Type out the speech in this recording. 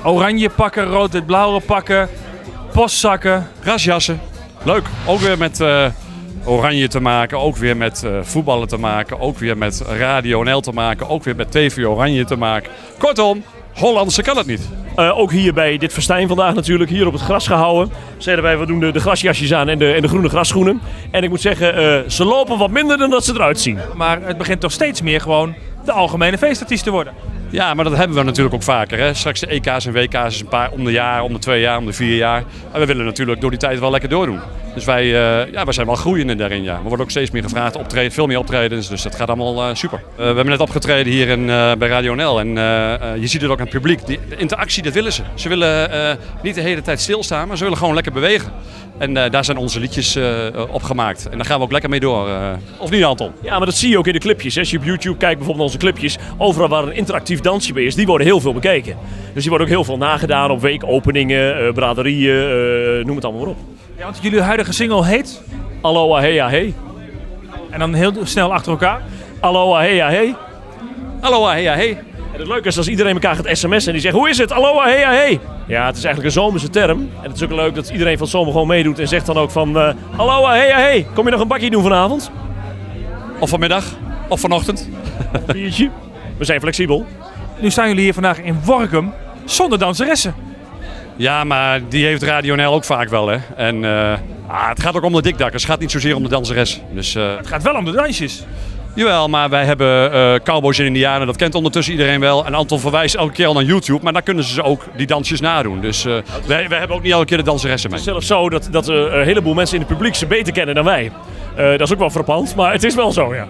Oranje pakken, rood-wit-blauwe pakken, postzakken. Rasjassen. Leuk. Ook weer met oranje te maken. Ook weer met voetballen te maken. Ook weer met Radio NL te maken. Ook weer met TV Oranje te maken. Kortom, Hollandse kan het niet. Ook hier bij dit festijn vandaag natuurlijk, hier op het gras gehouden. Zeiden wij, we doen de grasjasjes aan en de groene grasschoenen. En ik moet zeggen, ze lopen wat minder dan dat ze eruit zien. Maar het begint toch steeds meer gewoon de algemene feestartiest te worden. Ja, maar dat hebben we natuurlijk ook vaker. Hè? Straks de EK's en WK's is een paar om de jaar, om de 2 jaar, om de 4 jaar. En we willen natuurlijk door die tijd wel lekker doordoen. Dus wij zijn wel groeiende daarin. Ja. We worden ook steeds meer gevraagd, veel meer optredens. Dus dat gaat allemaal super. We hebben net opgetreden hier bij Radio NL. En je ziet het ook aan het publiek. Die interactie, dat willen ze. Ze willen niet de hele tijd stilstaan, maar ze willen gewoon lekker bewegen. En daar zijn onze liedjes op gemaakt. En daar gaan we ook lekker mee door. Of niet, Anton? Ja, maar dat zie je ook in de clipjes. Als je op YouTube kijkt bijvoorbeeld onze clipjes, overal waar een interactief dansje bij is, die worden heel veel bekeken. Dus die worden ook heel veel nagedaan op weekopeningen, braderieën, noem het allemaal maar op. Ja, want jullie huidige single heet? Aloha hey ja hey. En dan heel snel achter elkaar. Aloha hey ja hey. Aloha hey ja hey. En het leuke is als iedereen elkaar gaat sms'en en die zegt, hoe is het? Aloha hey ja hey. Ja, het is eigenlijk een zomerse term. En het is ook leuk dat iedereen van het zomer gewoon meedoet en zegt dan ook van Aloha hey ja hey. Kom je nog een bakje doen vanavond? Of vanmiddag. Of vanochtend. Biertje. We zijn flexibel. Nu staan jullie hier vandaag in Workum zonder danseressen. Ja, maar die heeft Radio NL ook vaak wel, hè. En het gaat ook om de dikdakkers. Het gaat niet zozeer om de danseres. Dus, Het gaat wel om de dansjes. Jawel, maar wij hebben Cowboys en Indianen. Dat kent ondertussen iedereen wel. En Anton verwijst elke keer al naar YouTube. Maar daar kunnen ze ook die dansjes nadoen. Dus wij hebben ook niet elke keer de danseressen mee. Het is zelfs zo dat een heleboel mensen in het publiek ze beter kennen dan wij. Dat is ook wel frappant, maar het is wel zo, ja.